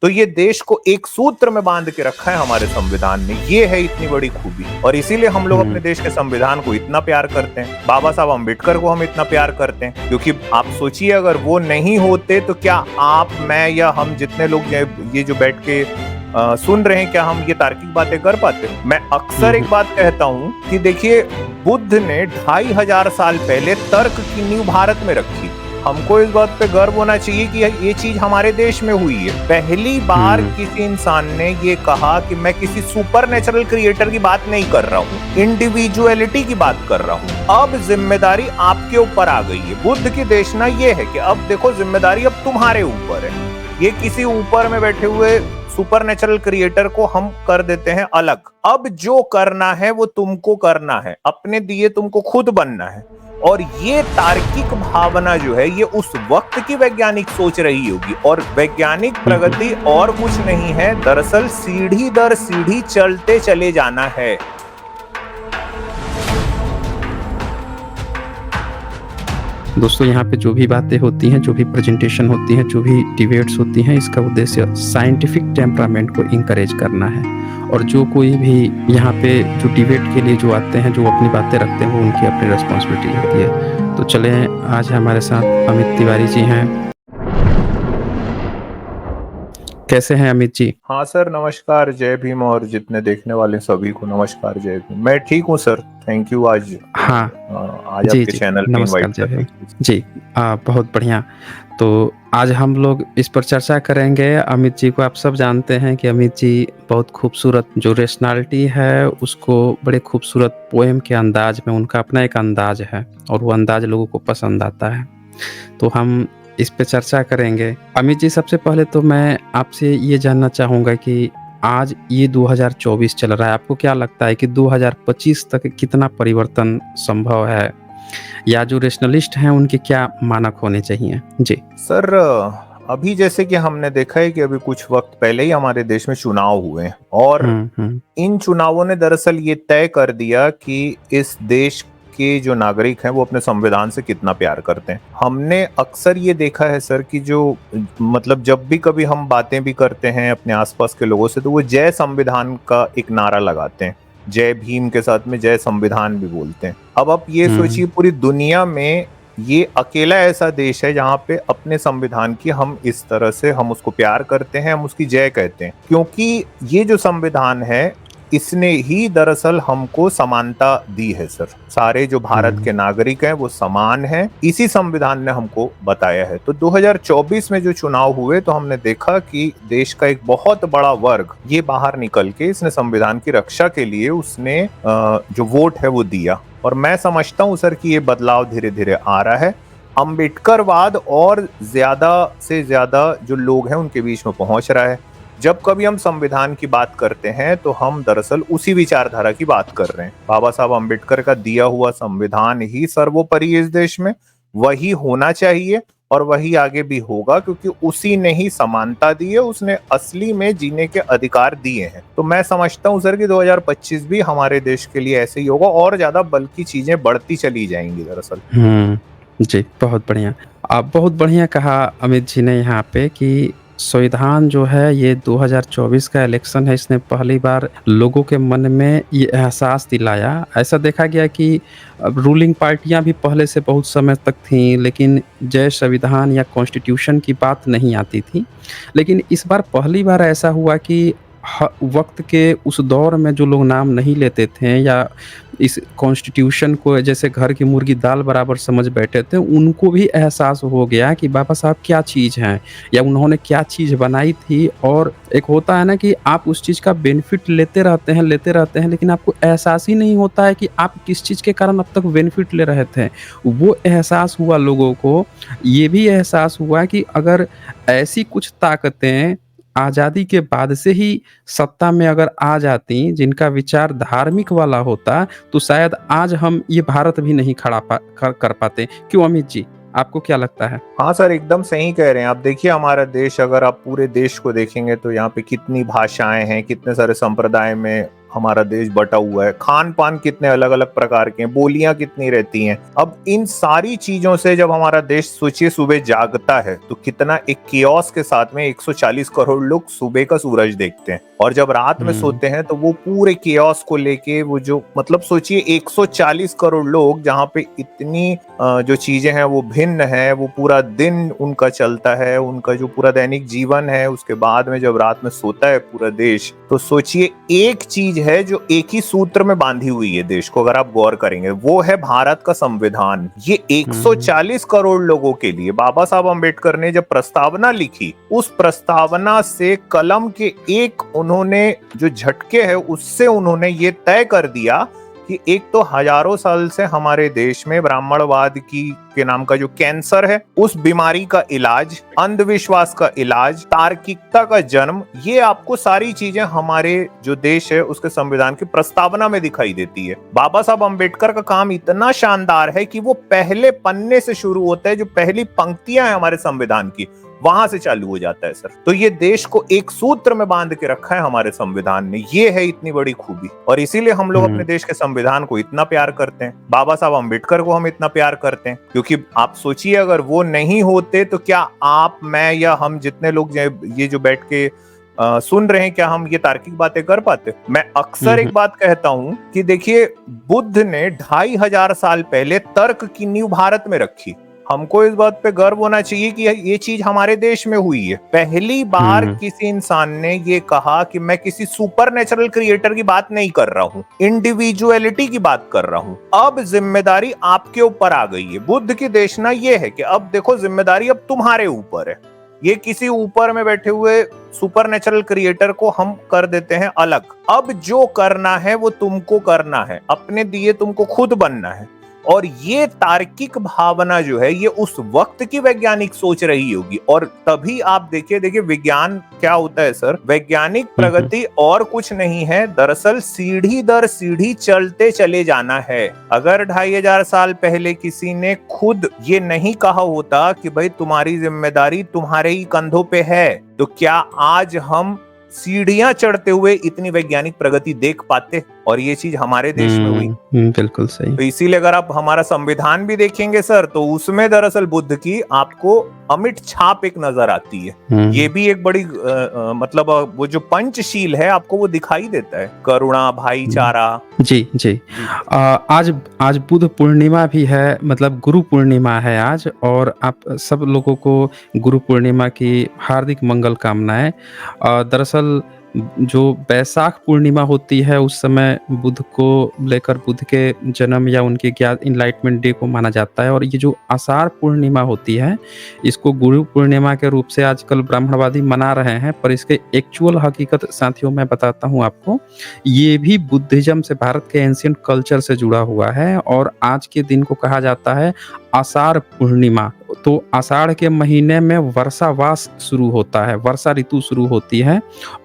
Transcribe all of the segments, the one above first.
तो ये देश को एक सूत्र में बांध के रखा है हमारे संविधान ने, ये है इतनी बड़ी खूबी। और इसीलिए हम लोग अपने देश के संविधान को इतना प्यार करते हैं, बाबा साहब अम्बेडकर को हम इतना प्यार करते हैं, क्योंकि आप सोचिए अगर वो नहीं होते तो क्या आप, मैं या हम जितने लोग ये जो बैठ के सुन रहे हैं, क्या हम ये तार्किक बातें कर पाते? मैं अक्सर एक बात कहता हूं कि देखिए, बुद्ध ने 2500 साल पहले तर्क की नींव भारत में रखी। हमको इस बात पे गर्व होना चाहिए कि ये चीज हमारे देश में हुई है। पहली बार किसी इंसान ने ये कहा कि मैं किसी सुपर नेचुरल क्रिएटर की बात नहीं कर रहा हूँ, इंडिविजुअलिटी की बात कर रहा हूँ। अब जिम्मेदारी आपके ऊपर आ गई है। बुद्ध की देशना ये है कि अब देखो, जिम्मेदारी अब तुम्हारे ऊपर है। ये किसी ऊपर में बैठे हुए सुपर नेचुरल क्रिएटर को हम कर देते हैं अलग। अब जो करना है वो तुमको करना है, अपने दिए तुमको खुद बनना है। और ये तार्किक भावना जो है, ये उस वक्त की वैज्ञानिक सोच रही होगी। और वैज्ञानिक प्रगति और कुछ नहीं है, दरअसल सीढ़ी दर सीढ़ी चलते चले जाना है। दोस्तों, यहाँ पे जो भी बातें होती हैं, जो भी प्रेजेंटेशन होती हैं, जो भी डिबेट्स होती हैं, इसका उद्देश्य साइंटिफिक टेम्परामेंट को इंकरेज करना है। और जो कोई भी यहाँ पे जो डिबेट के लिए जो आते हैं, जो अपनी बातें रखते हैं, वो उनकी अपनी रिस्पॉन्सिबिलिटी होती है। तो चलें, आज हमारे साथ अमित तिवारी जी हैं। कैसे हैं अमित जी? हाँ सर, नमस्कार, जय भीम। और जितने देखने वाले सभी को नमस्कार, जय भीम। मैं ठीक हूँ सर, थैंक यू। आज जी आपके चैनल पे इनवाइट करने के लिए। जी, बहुत बढ़िया। तो आज हम लोग इस पर चर्चा करेंगे। अमित जी को आप सब जानते हैं कि अमित जी बहुत खूबसूरत, जो रेशनैलिटी है उसको बड़े खूबसूरत पोएम के अंदाज में, उनका अपना एक अंदाज है और वो अंदाज लोगों को पसंद आता है। तो हम इस पे चर्चा करेंगे। अमित जी, सबसे पहले तो मैं आपसे ये जानना चाहूँगा कि आज ये 2024 चल रहा है, आपको क्या लगता है कि 2025 तक कितना परिवर्तन संभव है, या जो रेशनलिस्ट हैं उनके क्या मानक होने चाहिए? जी सर, अभी जैसे कि हमने देखा है कि अभी कुछ वक्त पहले ही हमारे देश में चुनाव हुए और इन चुनावों ने दरअसल ये तय कर दिया कि इस देश के जो नागरिक हैं वो अपने संविधान से कितना प्यार करते हैं। हमने अक्सर ये देखा है सर कि जो मतलब जब भी कभी हम बातें भी करते हैं अपने आसपास के लोगों से, तो वो जय संविधान का एक नारा लगाते हैं, जय भीम के साथ में जय संविधान भी बोलते हैं। अब आप ये सोचिए, पूरी दुनिया में ये अकेला ऐसा देश है जहाँ पे अपने संविधान की हम इस तरह से हम उसको प्यार करते हैं, हम उसकी जय कहते हैं, क्योंकि ये जो संविधान है इसने ही दरअसल हमको समानता दी है सर। सारे जो भारत के नागरिक हैं वो समान हैं, इसी संविधान ने हमको बताया है। तो 2024 में जो चुनाव हुए तो हमने देखा कि देश का एक बहुत बड़ा वर्ग ये बाहर निकल के इसने संविधान की रक्षा के लिए उसने जो वोट है वो दिया। और मैं समझता हूँ सर कि ये बदलाव धीरे धीरे आ रहा है। अम्बेडकरवाद और ज्यादा से ज्यादा जो लोग हैं उनके बीच में पहुंच रहा है। जब कभी हम संविधान की बात करते हैं तो हम दरअसल उसी विचारधारा की बात कर रहे हैं। बाबा साहब अम्बेडकर का दिया हुआ संविधान ही सर्वोपरि इस देश में, वही होना चाहिए और वही आगे भी होगा, क्योंकि उसी ने ही समानता दी है, उसने असली में जीने के अधिकार दिए हैं। तो मैं समझता हूँ सर कि 2025 भी हमारे देश के लिए ऐसे ही होगा और ज्यादा बल्कि चीजें बढ़ती चली जाएंगी दरअसल। जी, बहुत बढ़िया। आप बहुत बढ़िया कहा अमित जी ने यहाँ पे कि संविधान जो है ये 2024 का इलेक्शन है, इसने पहली बार लोगों के मन में ये एहसास दिलाया। ऐसा देखा गया कि रूलिंग पार्टियां भी पहले से बहुत समय तक थीं, लेकिन जय संविधान या कॉन्स्टिट्यूशन की बात नहीं आती थी। लेकिन इस बार पहली बार ऐसा हुआ कि वक्त के उस दौर में जो लोग नाम नहीं लेते थे या इस कॉन्स्टिट्यूशन को जैसे घर की मुर्गी दाल बराबर समझ बैठे थे, उनको भी एहसास हो गया कि बाबा साहब क्या चीज़ हैं या उन्होंने क्या चीज़ बनाई थी। और एक होता है ना कि आप उस चीज़ का बेनिफिट लेते रहते हैं, लेकिन आपको एहसास ही नहीं होता है कि आप किस चीज़ के कारण अब तक बेनिफिट ले रहे थे। वो एहसास हुआ लोगों को। ये भी एहसास हुआ कि अगर ऐसी कुछ ताकतें आज़ादी के बाद से ही सत्ता में अगर आ जाती, जिनका विचार धार्मिक वाला होता, तो शायद आज हम ये भारत भी नहीं कर पाते। क्यों अमित जी, आपको क्या लगता है? हाँ सर, एकदम सही कह रहे हैं आप। देखिए हमारा देश, अगर आप पूरे देश को देखेंगे तो यहाँ पे कितनी भाषाएं हैं, कितने सारे संप्रदाय में हमारा देश बटा हुआ है, खान पान कितने अलग अलग प्रकार के हैं, बोलियां कितनी रहती हैं। अब इन सारी चीजों से जब हमारा देश सोचिए सुबह जागता है तो कितना एक कियोस्क के साथ में 140 करोड़ लोग सुबह का सूरज देखते हैं, और जब रात में सोते हैं तो वो पूरे कियोस्क को लेके वो जो मतलब सोचिए 140 करोड़ लोग जहाँ पे इतनी जो चीजें हैं वो भिन्न है, वो पूरा दिन उनका चलता है, उनका जो पूरा दैनिक जीवन है, उसके बाद में जब रात में सोता है पूरा देश, तो सोचिए एक चीज है जो एक ही सूत्र में बांधी हुई है देश को, अगर आप गौर करेंगे, वो है भारत का संविधान। ये 140 करोड़ लोगों के लिए बाबा साहब अम्बेडकर ने जब प्रस्तावना लिखी, उस प्रस्तावना से कलम के एक उन्होंने जो झटके है उससे उन्होंने ये तय कर दिया कि एक तो हजारों साल से हमारे देश में ब्राह्मणवाद की के नाम का जो कैंसर है, उस बीमारी का इलाज, अंधविश्वास का इलाज, तार्किकता का जन्म, ये आपको सारी चीजें हमारे जो देश है उसके संविधान की प्रस्तावना में दिखाई देती है। बाबा साहब अम्बेडकर का काम इतना शानदार है कि वो पहले पन्ने से शुरू होता है, जो पहली पंक्तियां हैं हमारे संविधान की वहां से चालू हो जाता है सर। तो ये देश को एक सूत्र में बांध के रखा है हमारे संविधान ने, ये है इतनी बड़ी खूबी, और इसीलिए हम लोग अपने देश के संविधान को इतना प्यार करते हैं, बाबा साहब अम्बेडकर को हम इतना प्यार करते हैं, क्योंकि आप सोचिए अगर वो नहीं होते तो क्या आप, मैं या हम जितने लोग ये जो बैठ के सुन रहे हैं, क्या हम ये तार्किक बातें कर पाते? मैं अक्सर एक बात कहता हूं कि देखिए, बुद्ध ने 2500 साल पहले तर्क की नींव भारत में रखी। हमको इस बात पे गर्व होना चाहिए कि ये चीज हमारे देश में हुई है। पहली बार किसी इंसान ने ये कहा कि मैं किसी सुपर नेचुरल क्रिएटर की बात नहीं कर रहा हूँ, इंडिविजुअलिटी की बात कर रहा हूँ। अब जिम्मेदारी आपके ऊपर आ गई है। बुद्ध की देशना ये है कि अब देखो जिम्मेदारी अब तुम्हारे ऊपर है। ये किसी ऊपर में बैठे हुए सुपर नेचुरल क्रिएटर को हम कर देते हैं अलग। अब जो करना है वो तुमको करना है, अपने दिए तुमको खुद बनना है। और ये तार्किक भावना जो है ये उस वक्त की वैज्ञानिक सोच रही होगी। और तभी आप देखिए विज्ञान क्या होता है सर, वैज्ञानिक प्रगति और कुछ नहीं है, दरअसल सीढ़ी दर सीढ़ी चलते चले जाना है। अगर 2500 साल पहले किसी ने खुद ये नहीं कहा होता कि भाई तुम्हारी जिम्मेदारी तुम्हारे ही कंधों पे है, तो क्या आज हम सीढ़ियां चढ़ते हुए इतनी वैज्ञानिक प्रगति देख पाते? और ये चीज हमारे देश में हुई। बिल्कुल सही। तो इसीलिए अगर आप हमारा संविधान भी देखेंगे सर, तो उसमें दरअसल बुद्ध की आपको अमिट छाप एक नजर आती है। ये भी एक बड़ी मतलब वो जो पंचशील है आपको वो दिखाई देता है, करुणा, भाईचारा। जी जी। आज बुद्ध पूर्णिमा भी है, मतलब गुरु पूर्णिमा है आज, और आप सब लोगों को गुरु पूर्णिमा की हार्दिक मंगल कामनाएं। दरअसल जो बैसाख पूर्णिमा होती है उस समय बुद्ध को लेकर, बुद्ध के जन्म या उनके ज्ञान इनलाइटमेंट डे को माना जाता है। और ये जो आषाढ़ पूर्णिमा होती है इसको गुरु पूर्णिमा के रूप से आजकल ब्राह्मणवादी मना रहे हैं, पर इसके एक्चुअल हकीकत साथियों मैं बताता हूँ आपको। ये भी बुद्धिज्म से, भारत के एंशिएंट कल्चर से जुड़ा हुआ है, और आज के दिन को कहा जाता है आषाढ़ पूर्णिमा। तो आषाढ़ के महीने में वर्षावास शुरू होता है, वर्षा ऋतु शुरू होती है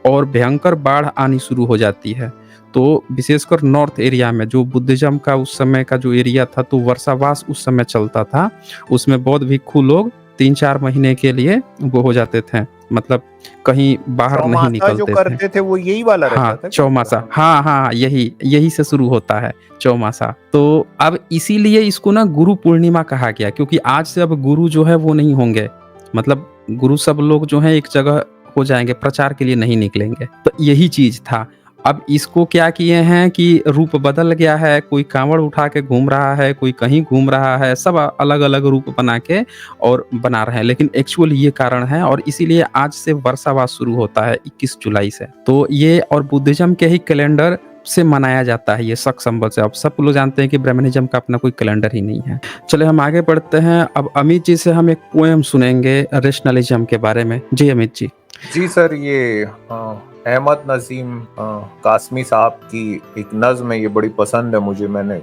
और भयंकर बाढ़ आनी शुरू हो जाती है। तो विशेषकर नॉर्थ एरिया में जो बुद्धिज्म का उस समय का जो एरिया था, तो वर्षावास उस समय चलता था। उसमें बौद्ध भिक्षु लोग 3-4 महीने के लिए वो हो जाते थे, मतलब कहीं बाहर नहीं निकलते जो करते थे वो यही वाला रहता था। चौमासा, हाँ, यही से शुरू होता है चौमासा। तो अब इसीलिए इसको ना गुरु पूर्णिमा कहा गया, क्योंकि आज से अब गुरु जो है वो नहीं होंगे, मतलब गुरु सब लोग जो है एक जगह हो जाएंगे, प्रचार के लिए नहीं निकलेंगे। तो यही चीज था। अब इसको क्या किए हैं कि रूप बदल गया है, कोई कांवड़ उठा के घूम रहा है, कोई कहीं घूम रहा है, सब अलग अलग रूप बना के और बना रहे हैं, लेकिन एक्चुअल ये कारण है। और इसीलिए आज से वर्षावास शुरू होता है 21 जुलाई से। तो ये और बुद्धिज्म के ही कैलेंडर से मनाया जाता है ये शक संबल से। अब सब लोग जानते हैं कि ब्राह्मणिज्म का अपना कोई कैलेंडर ही नहीं है। चले हम आगे बढ़ते हैं। अब अमित जी से हम एक पोएम सुनेंगे रैशनलिज्म के बारे में। जी अमित जी। जी सर, ये अहमद नजीम कासमी साहब की एक नज्म है, ये बड़ी पसंद है मुझे। मैंने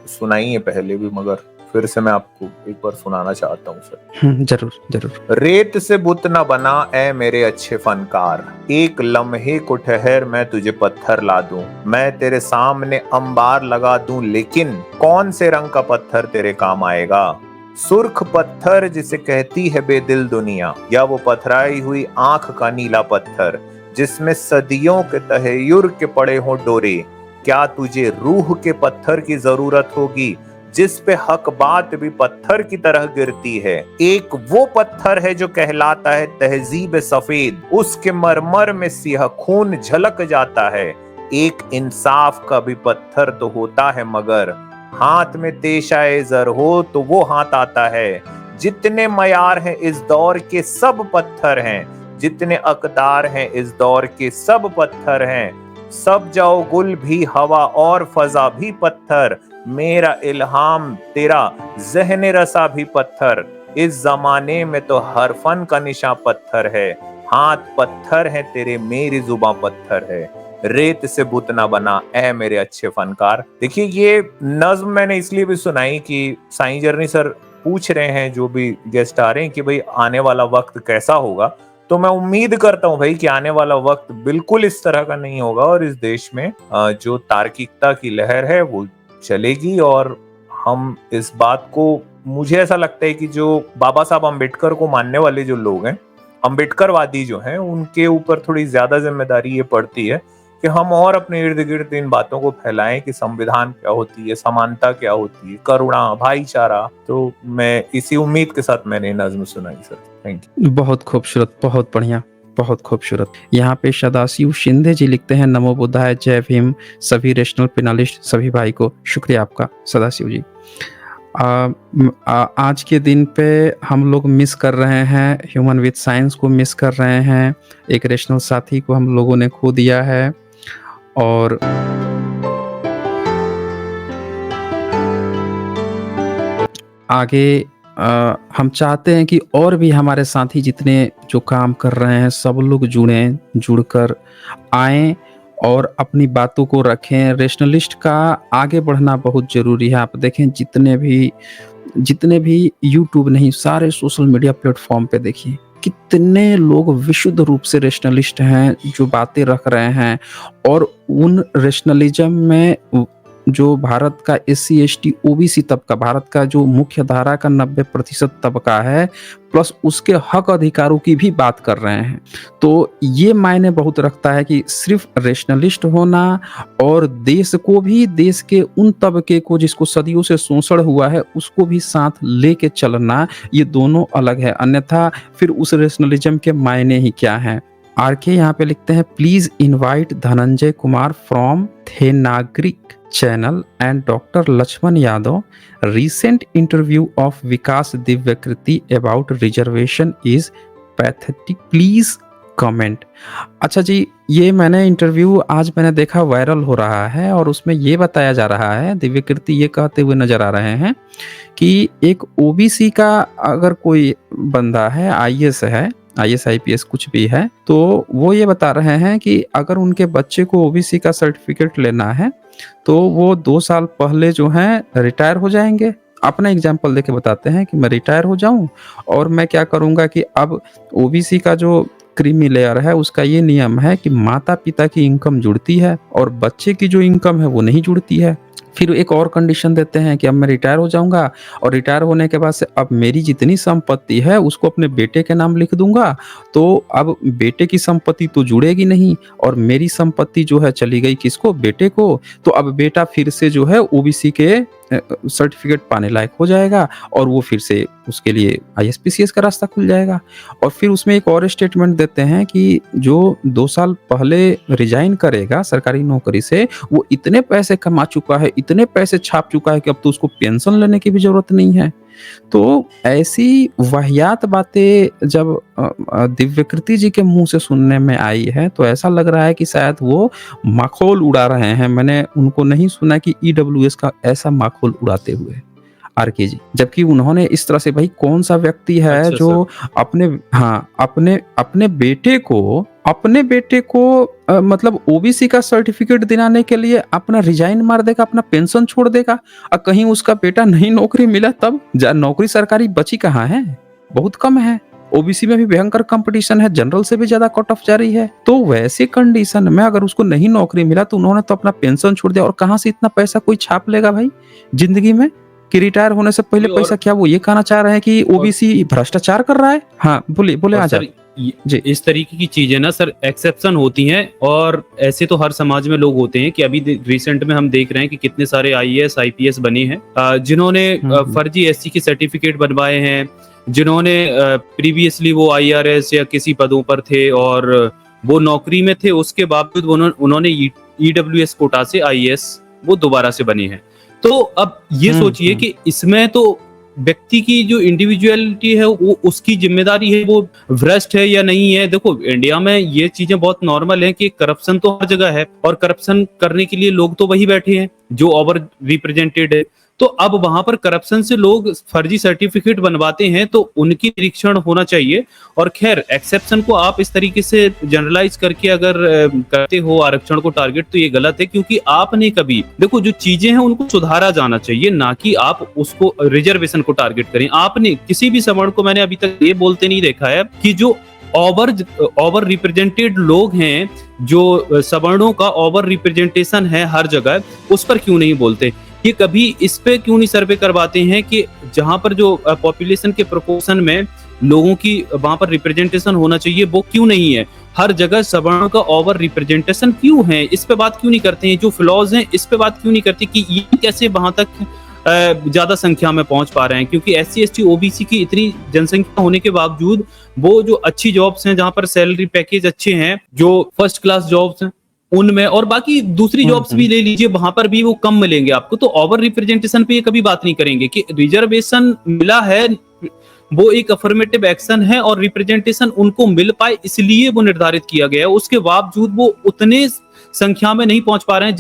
सुनाई है पहले भी, मगर फिर से मैं आपको एक बार सुनाना चाहता हूँ सर। जरूर। रेत से बुत न बना ए मेरे अच्छे फनकार, एक लम्हे को ठहर मैं तुझे पत्थर ला दूं। मैं तेरे सामने अंबार लगा दूं, लेकिन कौन से रंग का पत्थर तेरे काम आएगा? सुर्ख पत्थर जिसे कहती है बेदिल दुनिया, या वो पथराई हुई आंख का नीला पत्थर जिसमें सदियों के तहयुर के पड़े हों डोरे। क्या तुझे रूह के पत्थर की जरूरत होगी जिस पे हक बात भी पत्थर की तरह गिरती है। एक वो पत्थर है जो कहलाता है तहजीब सफेद, उसके मरमर में सियाह खून झलक जाता है। एक इंसाफ का भी पत्थर तो होता है मगर हाथ में तेशाए जर हो तो वो हाथ आता है। जितने मयार हैं इस दौर के सब पत्थर हैं, जितने अकदार हैं इस दौर के सब पत्थर हैं। सब जाओ गुल भी हवा और फजा भी पत्थर, मेरा इल्हाम तेरा ज़हन रसा भी पत्थर। इस जमाने में तो हर फन का निशा पत्थर है, हाथ पत्थर है तेरे मेरी जुबां पत्थर है। रेत से बुत ना बना ऐ मेरे अच्छे फनकार। देखिए ये नज्म मैंने इसलिए भी सुनाई कि साईं जर्नी सर पूछ रहे हैं, जो भी गेस्ट आ रहे हैं, कि भाई आने वाला वक्त कैसा होगा। तो मैं उम्मीद करता हूं भाई कि आने वाला वक्त बिल्कुल इस तरह का नहीं होगा और इस देश में जो तार्किकता की लहर है वो चलेगी। और हम इस बात को, मुझे ऐसा लगता है कि जो बाबा साहब अम्बेडकर को मानने वाले जो लोग हैं, अम्बेडकरवादी जो हैं, उनके ऊपर थोड़ी ज्यादा जिम्मेदारी ये पड़ती है कि हम और अपने इर्द गिर्द इन बातों को फैलाएं कि संविधान क्या होती है, समानता क्या होती है, करुणा, भाईचारा। तो मैं इसी उम्मीद के साथ मैंने नज्म सुनाई सर। Thank you. बहुत खूबसूरत, बहुत बढ़िया, बहुत खूबसूरत। यहाँ पे सदाशिव शिंदे जी लिखते हैं, नमो बुद्धाय, जय भीम सभी रेशनल पेनालिस्ट सभी भाई को। शुक्रिया आपका सदाशिव जी। आज के दिन पे हम लोग मिस कर रहे हैं, ह्यूमन विद साइंस को मिस कर रहे हैं। एक रेशनल साथी को हम लोगों ने खो दिया है और आगे हम चाहते हैं कि और भी हमारे साथी जितने जो काम कर रहे हैं सब लोग जुड़कर आएं और अपनी बातों को रखें। रेशनलिस्ट का आगे बढ़ना बहुत ज़रूरी है। आप देखें जितने भी यूट्यूब नहीं, सारे सोशल मीडिया प्लेटफॉर्म पे देखिए कितने लोग विशुद्ध रूप से रेशनलिस्ट हैं जो बातें रख रहे हैं। और उन रेशनलिज्म में जो भारत का SC ST OBC तबका, भारत का जो मुख्य धारा का 90% तबका है, प्लस उसके हक अधिकारों की भी बात कर रहे हैं। तो ये मायने बहुत रखता है कि सिर्फ रेशनलिस्ट होना और देश को भी, देश के उन तबके को जिसको सदियों से शोषण हुआ है उसको भी साथ लेके चलना, ये दोनों अलग है। अन्यथा फिर उस रेशनलिज्म के मायने ही क्या हैं। आरके यहाँ पे लिखते हैं, please invite Dhananjay Kumar from थेनाग्रिक channel and doctor Lakshman Yadav. Recent interview of Vikas Divyakirti about reservation is pathetic, please comment. अच्छा जी, ये मैंने इंटरव्यू आज मैंने देखा वायरल हो रहा है और उसमें ये बताया जा रहा है, दिव्यकृति ये कहते हुए नजर आ रहे हैं कि एक OBC का अगर कोई बंदा है, IAS है, IAS IPS कुछ भी है, तो वो ये बता रहे हैं कि अगर उनके बच्चे को OBC का सर्टिफिकेट लेना है तो वो 2 साल पहले जो है रिटायर हो जाएंगे। अपना एग्जाम्पल देके बताते हैं कि मैं रिटायर हो जाऊं और मैं क्या करूंगा कि अब OBC का जो क्रीमी लेयर है उसका ये नियम है कि माता पिता की इनकम जुड़ती है और बच्चे की जो इनकम है वो नहीं जुड़ती है। फिर एक और कंडीशन देते हैं कि अब मैं रिटायर हो जाऊंगा और रिटायर होने के बाद से अब मेरी जितनी संपत्ति है उसको अपने बेटे के नाम लिख दूंगा, तो अब बेटे की संपत्ति तो जुड़ेगी नहीं और मेरी संपत्ति जो है चली गई किसको, बेटे को। तो अब बेटा फिर से जो है OBC के सर्टिफिकेट पाने लायक हो जाएगा और वो फिर से उसके लिए ISPCS का रास्ता खुल जाएगा। और फिर उसमें एक और स्टेटमेंट देते हैं कि जो 2 साल पहले रिजाइन करेगा सरकारी नौकरी से, वो इतने पैसे कमा चुका है, इतने पैसे छाप चुका है कि अब तो उसको पेंशन लेने की भी जरूरत नहीं है। तो ऐसी वाहियात बातें जब दिव्यकृति जी के मुंह से सुनने में आई है तो ऐसा लग रहा है कि शायद वो माखौल उड़ा रहे हैं। मैंने उनको नहीं सुना कि EWS का ऐसा माखौल उड़ाते हुए, RK जी, जबकि उन्होंने इस तरह से, भाई कौन सा व्यक्ति है अच्छा जो अपने बेटे को मतलब OBC का सर्टिफिकेट दिलाने के लिए अपना रिजाइन मार देगा, अपना पेंशन छोड़ देगा, और कहीं उसका बेटा नहीं नौकरी मिला तब नौकरी सरकारी बची कहाँ है, बहुत कम है। OBC में भी भयंकर कंपटीशन है, जनरल से भी ज्यादा कट ऑफ जारी है। तो वैसे कंडीशन में अगर उसको नहीं नौकरी मिला तो उन्होंने तो अपना पेंशन छोड़ दिया और कहाँ से इतना पैसा कोई छाप लेगा भाई जिंदगी में। कि रिटायर होने से पहले पैसा, क्या वो ये कहना चाह रहे हैं कि ओबीसी भ्रष्टाचार कर रहा है? हाँ बोले आजाद जी। इस तरीके की चीजें ना सर एक्सेप्शन होती हैं, और ऐसे तो हर समाज में लोग होते हैं कि अभी रिसेंट में हम देख रहे हैं कि कितने सारे आईएएस आईपीएस बने हैं जिन्होंने फर्जी एससी के सर्टिफिकेट बनवाए हैं, जिन्होंने प्रीवियसली वो आईआरएस या किसी पदों पर थे और वो नौकरी में थे, उसके बावजूद उन्होंने ईडब्ल्यूएस कोटा से आईएएस वो दोबारा से बने हैं। तो अब ये सोचिए कि इसमें तो व्यक्ति की जो इंडिविजुअलिटी है वो उसकी जिम्मेदारी है, वो भ्रष्ट है या नहीं है। देखो इंडिया में ये चीजें बहुत नॉर्मल है कि करप्शन तो हर जगह है, और करप्शन करने के लिए लोग तो वही बैठे हैं जो ओवर रिप्रेजेंटेड है। तो अब वहां पर करप्शन से लोग फर्जी सर्टिफिकेट बनवाते हैं, तो उनकी निरीक्षण होना चाहिए। और खैर एक्सेप्शन को आप इस तरीके से जनरलाइज करके अगर करते हो आरक्षण को टारगेट, तो ये गलत है, क्योंकि आपने कभी देखो जो चीजें हैं उनको सुधारा जाना चाहिए, ना कि आप उसको रिजर्वेशन को टारगेट करें। आपने किसी भी सवर्ण को मैंने अभी तक ये बोलते नहीं देखा है कि जो ओवर रिप्रेजेंटेड लोग हैं, जो सवर्णों का ओवर रिप्रेजेंटेशन है हर जगह, उस पर क्यों नहीं बोलते? ये कभी इस पे क्यों नहीं सर्वे करवाते हैं कि जहां पर जो पॉपुलेशन के प्रोपोर्शन में लोगों की वहां पर रिप्रेजेंटेशन होना चाहिए वो क्यों नहीं है? हर जगह सवर्णों का ओवर रिप्रेजेंटेशन क्यों है? इस पे बात क्यों नहीं करते हैं? जो फ्लॉज हैं इस पे बात क्यों नहीं करते कि ये कैसे वहां तक ज्यादा संख्या में पहुंच पा रहे हैं? क्योंकि एससी एसटी ओबीसी की इतनी जनसंख्या होने के बावजूद वो जो अच्छी जॉब्स हैं, जहां पर सैलरी पैकेज अच्छे हैं, जो फर्स्ट क्लास जॉब्स हैं उनमें, और बाकी दूसरी जॉब्स भी ले लीजिए वहां पर भी वो कम मिलेंगे आपको। तो ओवर रिप्रेजेंटेशन पे ये कभी बात नहीं करेंगे कि रिजर्वेशन मिला है, वो एक अफर्मेटिव एक्शन है और रिप्रेजेंटेशन उनको मिल पाए इसलिए वो निर्धारित किया गया है। उसके बावजूद वो उतने संख्या में नहीं पहुंच पा रहे हैं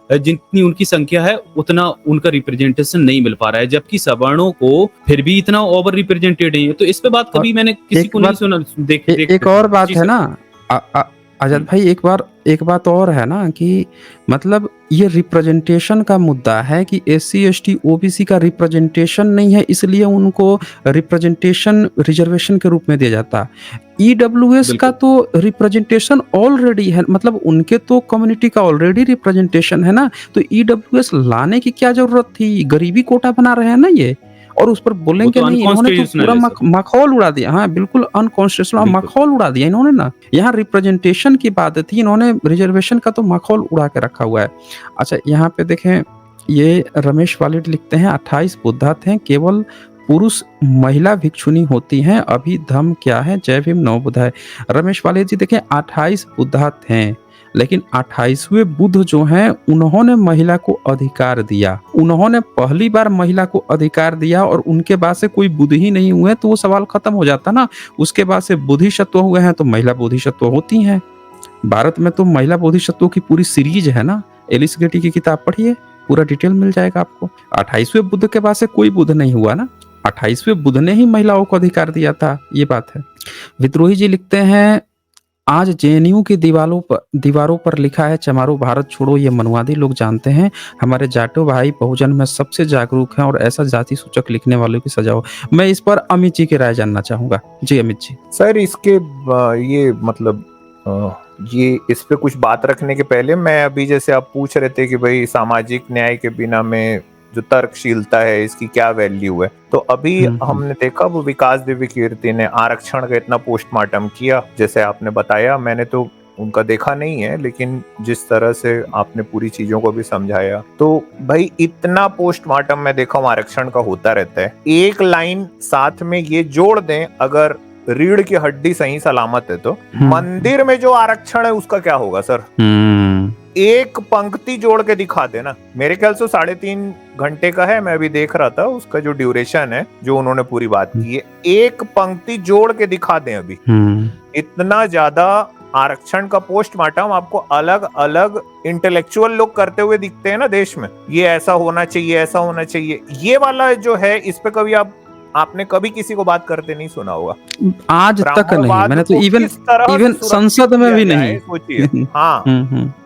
जितनी उनकी संख्या है, उतना उनका रिप्रेजेंटेशन नहीं मिल पा रहा है, जबकि सवर्णों को फिर भी इतना ओवर रिप्रेजेंटेड है। तो इस पे बात कभी मैंने किसी को नहीं सुना। एक और बात है ना आजाद भाई, एक बात और है ना कि मतलब ये रिप्रेजेंटेशन का मुद्दा है कि एससी एसटी ओबीसी का रिप्रेजेंटेशन नहीं है, इसलिए उनको रिप्रेजेंटेशन रिजर्वेशन के रूप में दिया जाता है। ईडब्ल्यूएस का तो रिप्रेजेंटेशन ऑलरेडी है, मतलब उनके तो कम्युनिटी का ऑलरेडी रिप्रेजेंटेशन है ना, तो ईडब्ल्यूएस लाने की क्या जरूरत थी? गरीबी कोटा बना रहे हैं ना ये, और उस पर बोलेंगे तो नहीं, इन्होंने तो पूरा मखौल उड़ा दिया। हाँ बिल्कुल अनकॉन्स्टिट्यूशनल मखौल उड़ा दिया इन्होंने ना। यहाँ रिप्रेजेंटेशन की बात थी, इन्होंने रिजर्वेशन का तो मखौल उड़ा के रखा हुआ है। अच्छा यहाँ पे देखें, ये रमेश वालिद लिखते हैं 28 बुद्धा थे, केवल पुरुष महिला भिक्षुनी होती हैं, अभी धर्म क्या है, जय भीम नव बुद्धा है। रमेश वालिद जी देखें 28 बुद्धा थे, लेकिन 28वें बुद्ध जो हैं उन्होंने महिला को अधिकार दिया, उन्होंने पहली बार महिला को अधिकार दिया, और उनके बाद से कोई बुद्ध ही नहीं हुए तो वो सवाल खत्म हो जाता ना। उसके बाद से बोधिसत्व हुए हैं तो महिला बोधिसत्व होती हैं। भारत में तो महिला बोधिसत्वों की पूरी सीरीज है ना, एलिस गेटी की किताब पढ़िए, पूरा डिटेल मिल जाएगा आपको। 28वें बुद्ध के बाद से कोई बुद्ध नहीं हुआ ना, 28वें बुद्ध ने ही महिलाओं को अधिकार दिया था, ये बात है। विद्रोही जी लिखते हैं आज जेएनयू की दीवारों पर लिखा है चमारो भारत छोड़ो, ये मनवादी लोग जानते हैं हमारे जाटो भाई बहुजन में सबसे जागरूक हैं और ऐसा जाति सूचक लिखने वालों की सजा हो। मैं इस पर अमित जी की राय जानना चाहूंगा। जी अमित जी। सर इसके ये मतलब ये इस पे कुछ बात रखने के पहले मैं अभी जैसे आप पूछ रहे थे कि भाई सामाजिक न्याय के बिना में जो तर्कशीलता है इसकी क्या वैल्यू है, तो अभी हमने देखा वो विकास दिव्य कीर्ति ने आरक्षण का इतना पोस्टमार्टम किया, जैसे आपने बताया, मैंने तो उनका देखा नहीं है, लेकिन जिस तरह से आपने पूरी चीजों को भी समझाया, तो भाई इतना पोस्टमार्टम मैं देखा हूं आरक्षण का होता रहता है। एक लाइन साथ में ये जोड़ दें, अगर रीढ़ की हड्डी सही सलामत है तो मंदिर में जो आरक्षण है उसका क्या होगा सर? एक पंक्ति जोड़ के दिखा देना, मेरे ख्याल से 3.5 घंटे का है, मैं अभी देख रहा था उसका जो ड्यूरेशन है, जो उन्होंने पूरी बात की है, एक पंक्ति जोड़ के दिखा दें। अभी इतना ज्यादा आरक्षण का पोस्टमार्टम आपको अलग अलग इंटेलेक्चुअल लोग करते हुए दिखते हैं ना देश में, ये ऐसा होना चाहिए, ऐसा होना चाहिए, ये वाला जो है इस पे कभी आपने कभी किसी को बात करते नहीं सुना होगा आज तक नहीं, मैंने तो इवन संसद में भी नहीं सोचिए। हाँ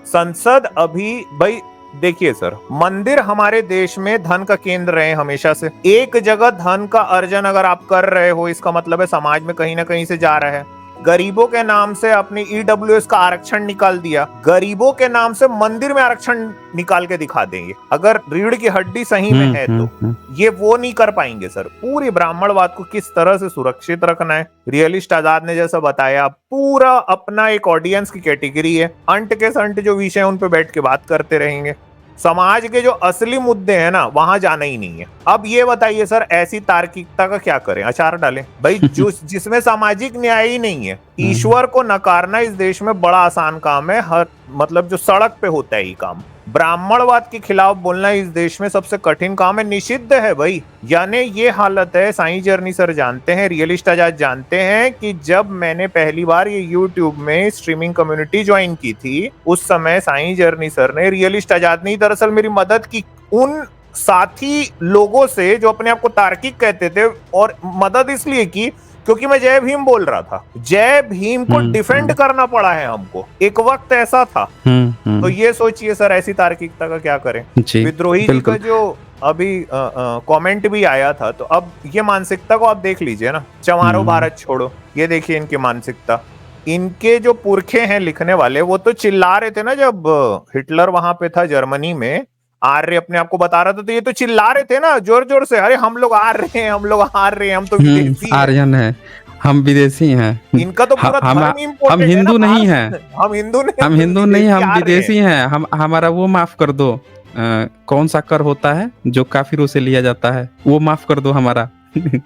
संसद अभी भाई देखिए सर, मंदिर हमारे देश में धन का केंद्र रहे हमेशा से। एक जगह धन का अर्जन अगर आप कर रहे हो, इसका मतलब है समाज में कहीं ना कहीं से जा रहा है, गरीबों के नाम से अपनी ईडब्ल्यूएस का आरक्षण निकाल दिया, गरीबों के नाम से मंदिर में आरक्षण निकाल के दिखा देंगे। अगर रीढ़ की हड्डी सही में है तो ये वो नहीं कर पाएंगे सर। पूरी ब्राह्मणवाद को किस तरह से सुरक्षित रखना है, रियलिस्ट आजाद ने जैसा बताया, पूरा अपना एक ऑडियंस की कैटेगरी है, अंट के संट जो विषय उन पे बैठ के बात करते रहेंगे। समाज के जो असली मुद्दे हैं ना, वहां जाना ही नहीं है। अब ये बताइए सर, ऐसी तार्किकता का क्या करें? अचार डालें भाई? जिसमें सामाजिक न्याय ही नहीं है। ईश्वर को नकारना इस देश में बड़ा आसान काम है, हर मतलब जो सड़क पे होता है ये काम। ब्राह्मणवाद के खिलाफ बोलना इस देश में सबसे कठिन काम है, निषिद्ध है भाई। यानी ये हालत है, साईं जर्नी सर जानते हैं, रियलिस्ट आजाद जानते हैं कि जब मैंने पहली बार ये यूट्यूब में स्ट्रीमिंग कम्युनिटी ज्वाइन की थी, उस समय साईं जर्नी सर ने, रियलिस्ट आजाद ने दरअसल मेरी मदद की उन साथी लोगों से जो अपने आप को तार्किक कहते थे, और मदद इसलिए की क्योंकि मैं जय भीम बोल रहा था। जय भीम को डिफेंड करना पड़ा है हमको, एक वक्त ऐसा था। तो ये सोचिए सर, ऐसी तार्किकता का क्या करें? विद्रोही जी का जो अभी कमेंट भी आया था, तो अब ये मानसिकता को आप देख लीजिए ना, चमारो भारत छोड़ो, ये देखिए इनकी मानसिकता। इनके जो पुरखे हैं लिखने वाले, वो तो चिल्ला रहे थे ना जब हिटलर वहां पे था जर्मनी में, आर्य अपने आप को बता रहा था, तो ये तो चिल्ला रहे थे ना जोर जोर से, अरे हम लोग आ रहे हैं, हम लोग हार रहे हैं, हम तो विदेशी आर्यन है, हम विदेशी हैं। इनका तो पूरा धर्म इम्पोर्टेड हम हिंदू नहीं हैं, हम हिंदू नहीं, हम विदेशी हैं। हम हमारा वो माफ कर दो, कौन सा कर होता है जो काफिरों से लिया जाता है, वो माफ कर दो हमारा।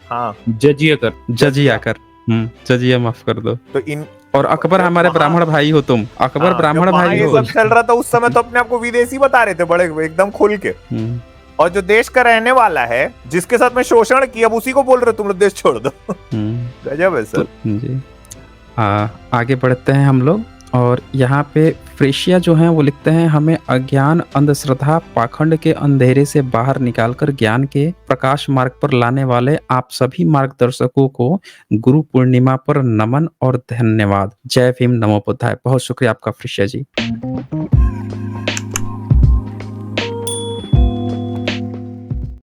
हाँ, जजिया कर, जजिया माफ कर दो। तो इन और अकबर हमारे ब्राह्मण भाई हो तुम, अकबर ब्राह्मण भाई हो। ये सब चल रहा था उस समय, तो अपने आप को विदेशी बता रहे थे बड़े एकदम खुल के। और जो देश का रहने वाला है, जिसके साथ में शोषण किया, अब उसी को बोल रहे तुम लोग देश छोड़ दो। गजब है सर। जी आगे बढ़ते हैं हम लोग, और यहाँ पे फ्रेशिया जो हैं वो लिखते हैं, हमें अज्ञान, अंधश्रद्धा, पाखंड के अंधेरे से बाहर निकालकर ज्ञान के प्रकाश मार्ग पर लाने वाले आप सभी मार्गदर्शकों को गुरु पूर्णिमा पर नमन और धन्यवाद। जय भीम, नमो बुद्धाय। बहुत शुक्रिया आपका फ्रेशिया जी।